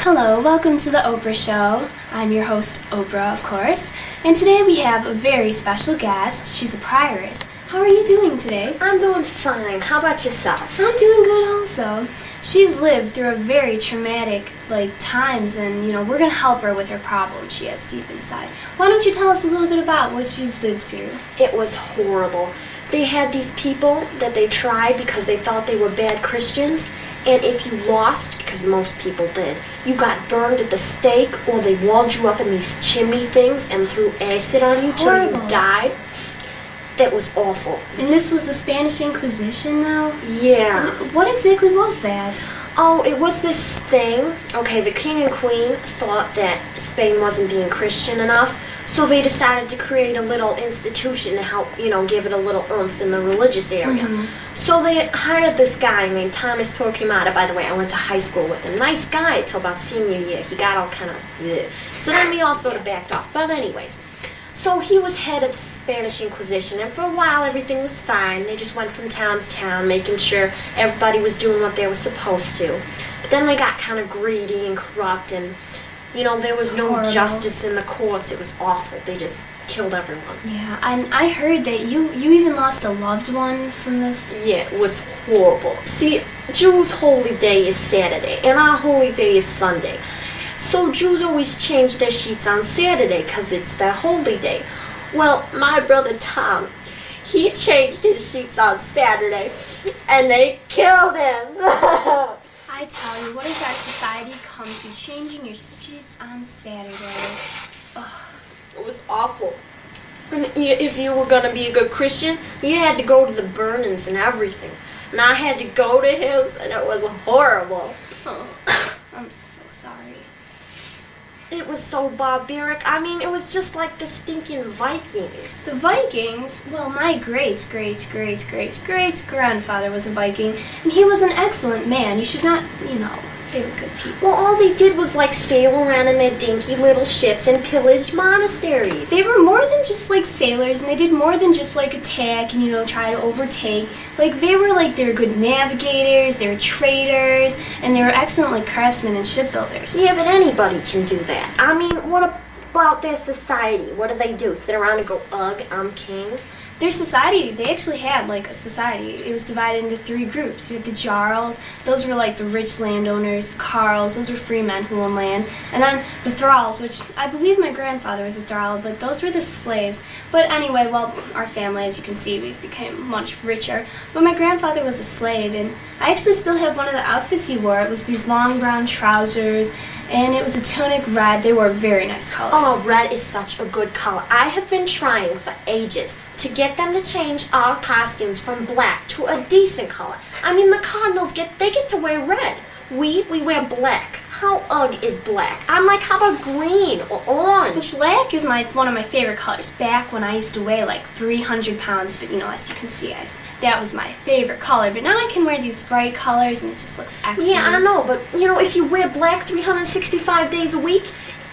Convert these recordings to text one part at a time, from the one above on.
Hello, welcome to the Oprah Show. I'm your host, Oprah, of course, and today we have a very special guest. She's a prioress. How are you doing today? I'm doing fine. How about yourself? I'm doing good also. She's lived through a very traumatic, times, and, we're going to help her with her problem she has deep inside. Why don't you tell us a little bit about what you've lived through? It was horrible. They had these people that they tried because they thought they were bad Christians, and if you lost, because most people did, you got burned at the stake, or they walled you up in these chimney things and threw acid on you till you died. That was awful. And this was the Spanish Inquisition now? Yeah. What exactly was that? Oh, it was this thing. Okay, the king and queen thought that Spain wasn't being Christian enough, so they decided to create a little institution to help, give it a little oomph in the religious area. Mm-hmm. So they hired this guy named Thomas Torquemada. By the way, I went to high school with him. Nice guy till about senior year. He got all kind of bleh. So then we all sort of backed off. But anyways, so he was head of the Spanish Inquisition, and for a while everything was fine. They just went from town to town, making sure everybody was doing what they were supposed to. But then they got kind of greedy and corrupt, and there was no justice in the courts. It was awful. They just killed everyone. Yeah, and I heard that you even lost a loved one from this. Yeah, it was horrible. See, Jews' holy day is Saturday, and our holy day is Sunday. So Jews always change their sheets on Saturday because it's their holy day. Well, my brother Tom, he changed his sheets on Saturday, and they killed him. I tell you, what has our society come to? Changing your sheets on Saturday. Ugh. It was awful. And if you were going to be a good Christian, you had to go to the burnings and everything. And I had to go to his, and it was horrible. Oh, I'm so sorry. It was so barbaric. I mean, it was just like the stinking Vikings. The Vikings? Well, my great-great-great-great-great-grandfather was a Viking, and he was an excellent man. You should not, they were good people. Well, all they did was sail around in their dinky little ships and pillage monasteries. They were more than just sailors, and they did more than just attack and try to overtake. They were good navigators, they were traders, and they were excellent craftsmen and shipbuilders. Yeah, but anybody can do that. I mean, what about their society? What do? Sit around and go, ugh, I'm king? Their society, they actually had a society. It was divided into three groups. You had the Jarls, those were the rich landowners. The Carls, those were free men who owned land. And then the Thralls, which I believe my grandfather was a Thrall, but those were the slaves. But anyway, our family, as you can see, we've become much richer. But my grandfather was a slave, and I actually still have one of the outfits he wore. It was these long brown trousers, and it was a tunic red. They were very nice colors. Oh, red is such a good color. I have been trying for ages to get them to change our costumes from black to a decent color. I mean, the Cardinals get to wear red. We wear black. How ugh is black? I'm how about green or orange? But black is one of my favorite colors. Back when I used to weigh 300 pounds, but as you can see, that was my favorite color. But now I can wear these bright colors, and it just looks excellent. Yeah, I know, but if you wear black 365 days a week,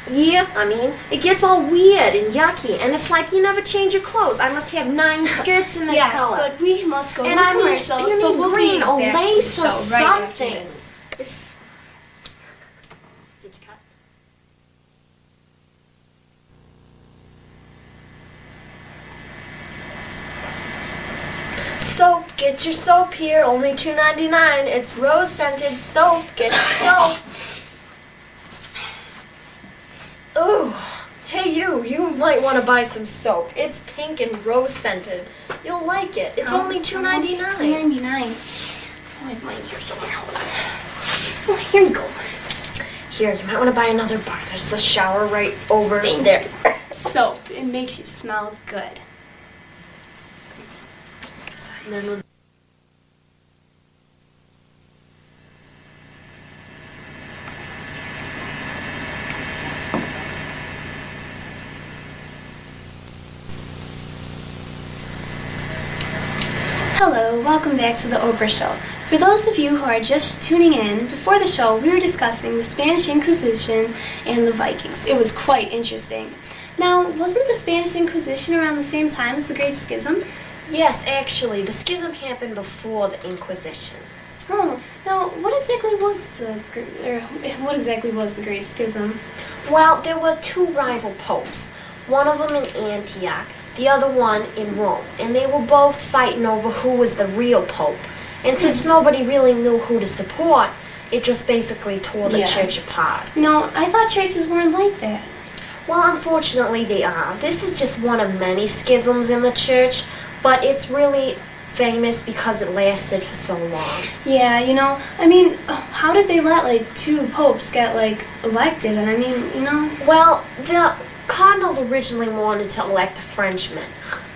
it gets all weird and yucky, and it's you never change your clothes. I must have 9 skirts in this color. Yes, but we must go to and the commercial, so we'll green be or back lace to the or show right after something. this. Did you cut? Soap, get your soap here. Only $2.99. It's rose-scented soap. Get your soap. Ooh, hey you might want to buy some soap. It's pink and rose-scented. You'll like it. It's only $2.99. $2.99. I have money here somewhere. Hold on. Oh, here you go. Here, you might want to buy another bar. There's a shower right over there. Soap. It makes you smell good. And then we'll Hello, welcome back to the Oprah Show. For those of you who are just tuning in, before the show we were discussing the Spanish Inquisition and the Vikings. It was quite interesting. Now, wasn't the Spanish Inquisition around the same time as the Great Schism? Yes, actually, the schism happened before the Inquisition. Oh, Now, what exactly was the Great Schism? Well, there were two rival popes, one of them in Antioch, the other one in Rome, and they were both fighting over who was the real pope. And since nobody really knew who to support, it just basically tore the church apart. I thought churches weren't like that. Well, unfortunately they are. This is just one of many schisms in the church, but it's really famous because it lasted for so long. Yeah, how did they let, two popes get, elected? And Well, the cardinals originally wanted to elect a Frenchman,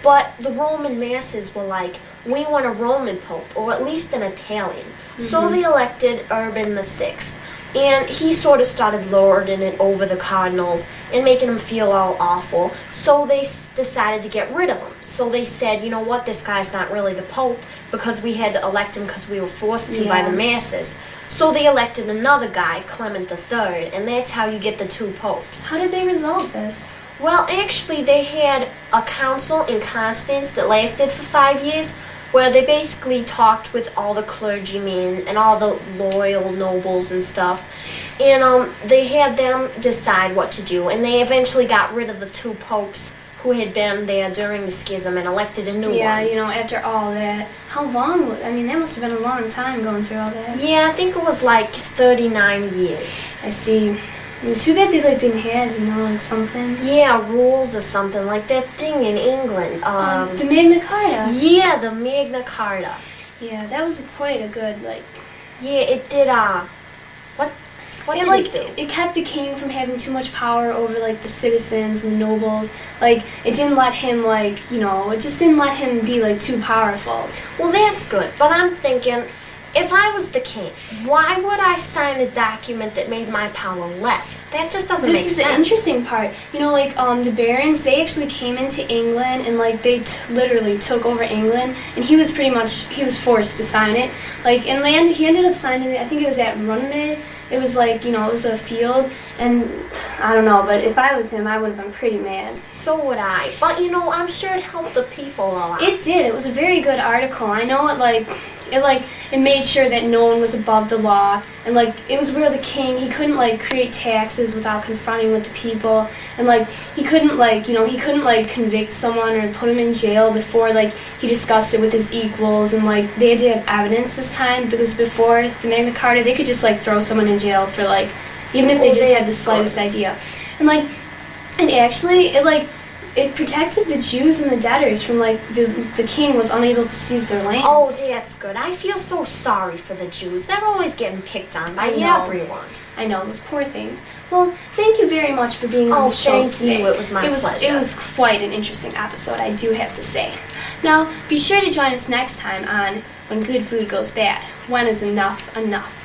but the Roman masses were like, we want a Roman pope, or at least an Italian. Mm-hmm. So they elected Urban VI. And he sort of started lording it over the cardinals and making them feel all awful. So they decided to get rid of him. So they said, you know what, this guy's not really the pope because we had to elect him because we were forced to by the masses. So they elected another guy, Clement III, and that's how you get the two popes. How did they resolve this? Well, actually, they had a council in Constance that lasted for 5 years, where they basically talked with all the clergymen and all the loyal nobles and stuff, and they had them decide what to do, and they eventually got rid of the two popes who had been there during the schism and elected a new one. Yeah, after all that, how long that must have been a long time going through all that. Yeah, I think it was 39 years. I see. Too bad they didn't have, something. Yeah, rules or something, like that thing in England. The Magna Carta. Yeah, the Magna Carta. Yeah, that was quite a good, Yeah, it did, what did it do? It kept the king from having too much power over, the citizens and the nobles. It didn't let him, it just didn't let him be, too powerful. Well, that's good, but I'm thinking, if I was the king, why would I sign a document that made my power less? That just doesn't make sense. This is the interesting part. The barons, they actually came into England and, they literally took over England, and he was forced to sign it. And he ended up signing it, I think it was at Runde. It was it was a field, and I don't know, but if I was him, I would have been pretty mad. So would I. But, I'm sure it helped the people a lot. It did. It was a very good article. I know it made sure that no one was above the law, and it was where the king, he couldn't create taxes without confronting with the people, and he couldn't he couldn't convict someone or put him in jail before he discussed it with his equals, and they had to have evidence this time, because before the Magna Carta they could just throw someone in jail for even if they just had the slightest idea, and actually it protected the Jews and the debtors from the king was unable to seize their land. Oh, that's good. I feel so sorry for the Jews. They're always getting picked on by everyone. I know, those poor things. Well, thank you very much for being on the show today. You. It was my pleasure. It was quite an interesting episode, I do have to say. Now, be sure to join us next time on When Good Food Goes Bad. When is enough enough?